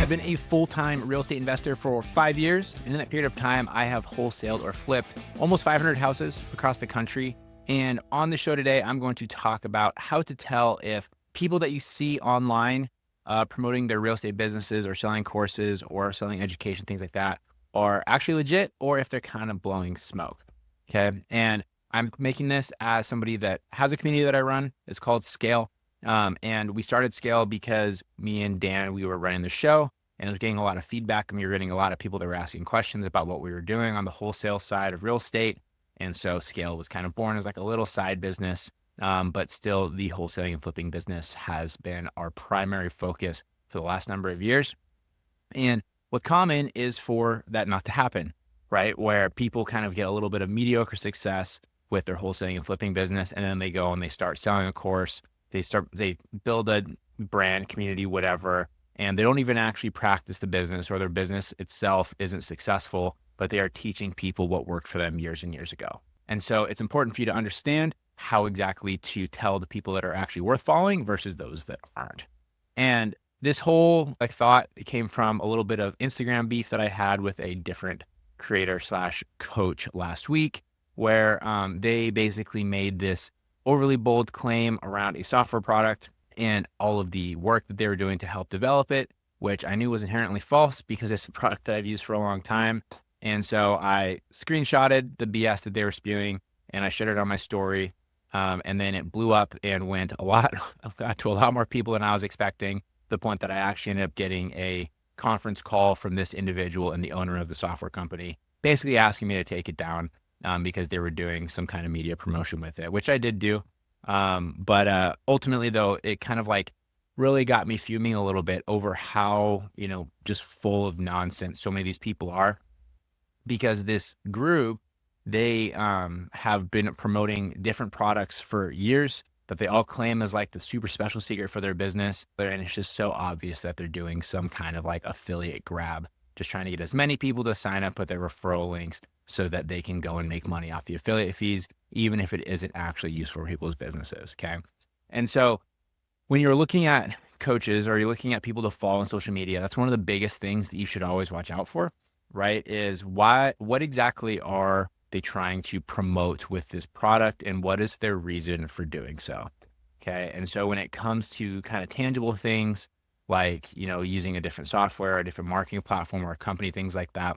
I've been a full-time real estate investor for 5 years, and in that period of time, I have wholesaled or flipped almost 500 houses across the country. And on the show today, I'm going to talk about how to tell if people that you see online promoting their real estate businesses or selling courses or selling education, things like that, are actually legit or if they're kind of blowing smoke. Okay. And I'm making this as somebody that has a community that I run. It's called Scale. And we started Scale because me and Dan, we were running the show and I was getting a lot of feedback, and we were getting a lot of people that were asking questions about what we were doing on the wholesale side of real estate. And so Scale was kind of born as like a little side business, but still the wholesaling and flipping business has been our primary focus for the last number of years. And what's common is for that not to happen, right? Where people kind of get a little bit of mediocre success with their wholesaling and flipping business, and then they go and they start selling a course. They build a brand, community, whatever, and they don't even actually practice the business, or their business itself isn't successful, but they are teaching people what worked for them years and years ago. And so it's important for you to understand how exactly to tell the people that are actually worth following versus those that aren't. And this whole thought came from a little bit of Instagram beef that I had with a different creator slash coach last week, where they basically made this overly bold claim around a software product and all of the work that they were doing to help develop it, which I knew was inherently false because it's a product that I've used for a long time. And so I screenshotted the BS that they were spewing and I shared it on my story. And then it blew up and went to a lot more people than I was expecting, to the point that I actually ended up getting a conference call from this individual and the owner of the software company, basically asking me to take it down because they were doing some kind of media promotion with it, which I did do. But ultimately, though, it kind of really got me fuming a little bit over how, just full of nonsense so many of these people are. Because this group, they have been promoting different products for years that they all claim as the super special secret for their business. And it's just so obvious that they're doing some kind of affiliate grab, just trying to get as many people to sign up with their referral links so that they can go and make money off the affiliate fees, even if it isn't actually useful for people's businesses. Okay. And so when you're looking at coaches or you're looking at people to follow on social media, that's one of the biggest things that you should always watch out for, right? Is what exactly are they trying to promote with this product, and what is their reason for doing so? Okay. And so when it comes to kind of tangible things like, using a different software, or a different marketing platform or a company, things like that,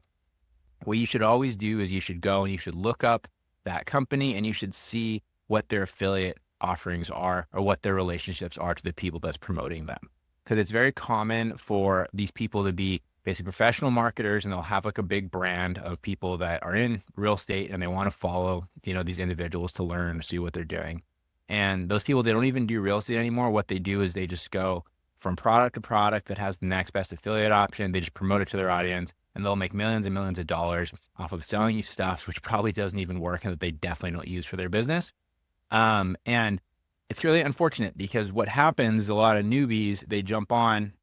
what you should always do is you should go and you should look up that company and you should see what their affiliate offerings are or what their relationships are to the people that's promoting them. Because it's very common for these people to be basically professional marketers, and they'll have a big brand of people that are in real estate and they want to follow, these individuals to learn, to see what they're doing. And those people, they don't even do real estate anymore. What they do is they just go from product to product that has the next best affiliate option. They just promote it to their audience, and they'll make millions and millions of dollars off of selling you stuff, which probably doesn't even work and that they definitely don't use for their business. And it's really unfortunate because what happens is a lot of newbies, they jump on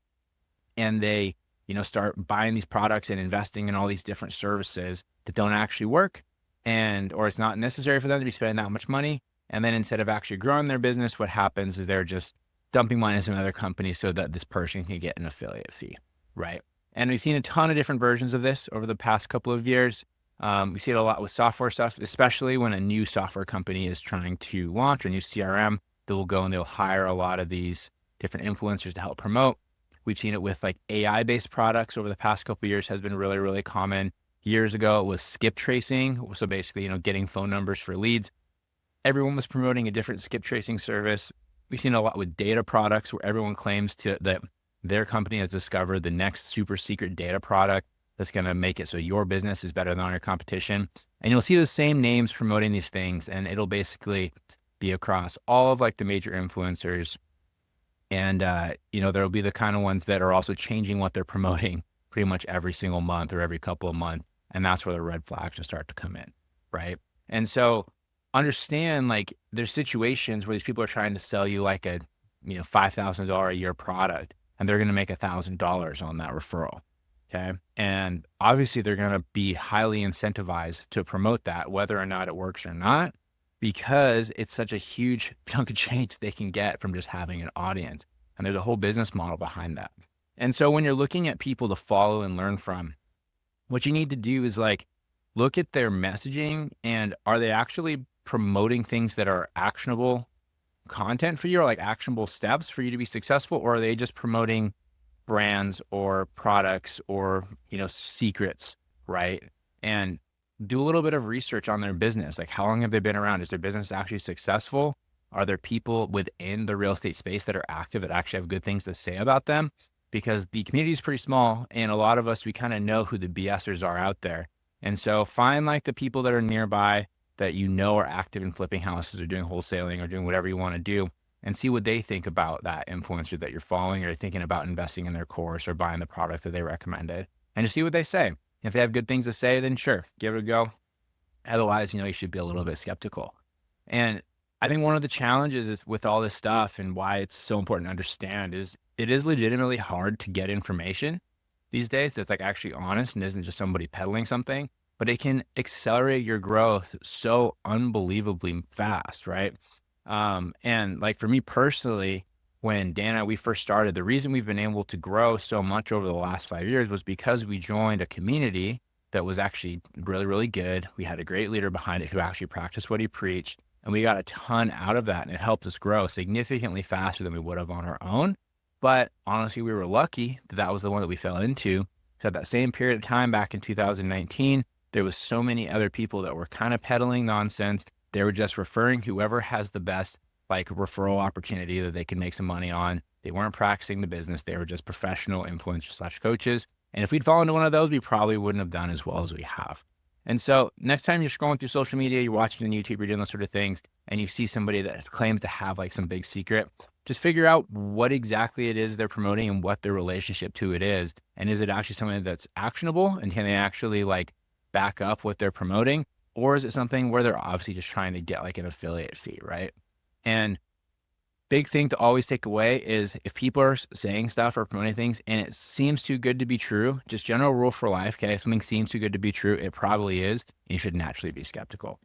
and they, start buying these products and investing in all these different services that don't actually work, or it's not necessary for them to be spending that much money. And then instead of actually growing their business, what happens is they're just dumping money into another company so that this person can get an affiliate fee, right? And we've seen a ton of different versions of this over the past couple of years. We see it a lot with software stuff, especially when a new software company is trying to launch a new CRM. They'll go and they'll hire a lot of these different influencers to help promote. We've seen it with AI-based products over the past couple of years has been really, really common. Years ago, it was skip tracing. So basically, getting phone numbers for leads. Everyone was promoting a different skip tracing service. We've seen a lot with data products where everyone claims that their company has discovered the next super secret data product that's going to make it so your business is better than your competition. And you'll see the same names promoting these things, and it'll basically be across all of the major influencers. And, there'll be the kind of ones that are also changing what they're promoting pretty much every single month or every couple of months. And that's where the red flags will start to come in, right? And so understand there's situations where these people are trying to sell you a $5,000 a year product, and they're going to make $1,000 on that referral. Okay. And obviously they're going to be highly incentivized to promote that, whether or not it works or not, because it's such a huge chunk of change they can get from just having an audience. And there's a whole business model behind that. And so when you're looking at people to follow and learn from, what you need to do is like look at their messaging and are they actually promoting things that are actionable content for you or like actionable steps for you to be successful, or are they just promoting brands or products or, secrets, right? And do a little bit of research on their business. Like, how long have they been around? Is their business actually successful? Are there people within the real estate space that are active that actually have good things to say about them? Because the community is pretty small and a lot of us, we kind of know who the BSers are out there. And so find like the people that are nearby that are active in flipping houses or doing wholesaling or doing whatever you want to do, and see what they think about that influencer that you're following or thinking about investing in their course or buying the product that they recommended, and just see what they say. If they have good things to say, then sure, give it a go. Otherwise, you should be a little bit skeptical. And I think one of the challenges is with all this stuff and why it's so important to understand is it is legitimately hard to get information these days that's like actually honest and isn't just somebody peddling something, but it can accelerate your growth so unbelievably fast, right? And like for me personally, when Dan and we first started, the reason we've been able to grow so much over the last 5 years was because we joined a community that was actually really, really good. We had a great leader behind it who actually practiced what he preached, and we got a ton out of that, and it helped us grow significantly faster than we would have on our own. But honestly, we were lucky that that was the one that we fell into. So at that same period of time back in 2019, there was so many other people that were kind of peddling nonsense. They were just referring whoever has the best like referral opportunity that they can make some money on. They weren't practicing the business. They were just professional influencers / coaches. And if we'd fallen into one of those, we probably wouldn't have done as well as we have. And so next time you're scrolling through social media, you're watching on YouTube, you're doing those sort of things, and you see somebody that claims to have like some big secret, just figure out what exactly it is they're promoting and what their relationship to it is. And is it actually something that's actionable? And can they actually like back up what they're promoting? Or is it something where they're obviously just trying to get like an affiliate fee, right? And big thing to always take away is if people are saying stuff or promoting things and it seems too good to be true, just general rule for life, okay? If something seems too good to be true, it probably is. And you should naturally be skeptical.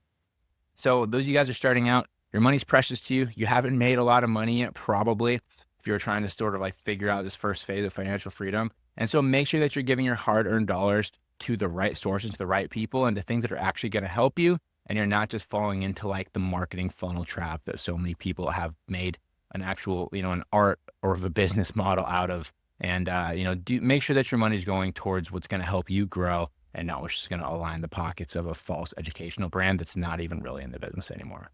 So those of you guys are starting out, your money's precious to you. You haven't made a lot of money yet, probably, if you're trying to sort of like figure out this first phase of financial freedom. And so make sure that you're giving your hard-earned dollars to the right sources, to the right people, and to things that are actually going to help you. And you're not just falling into like the marketing funnel trap that so many people have made an actual, an art or of a business model out of. And, make sure that your money is going towards what's going to help you grow and not what's just going to align the pockets of a false educational brand that's not even really in the business anymore.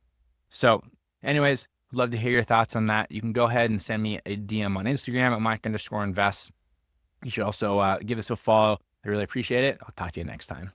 So anyways, love to hear your thoughts on that. You can go ahead and send me a DM on Instagram at Mike_invest. You should also give us a follow. I really appreciate it. I'll talk to you next time.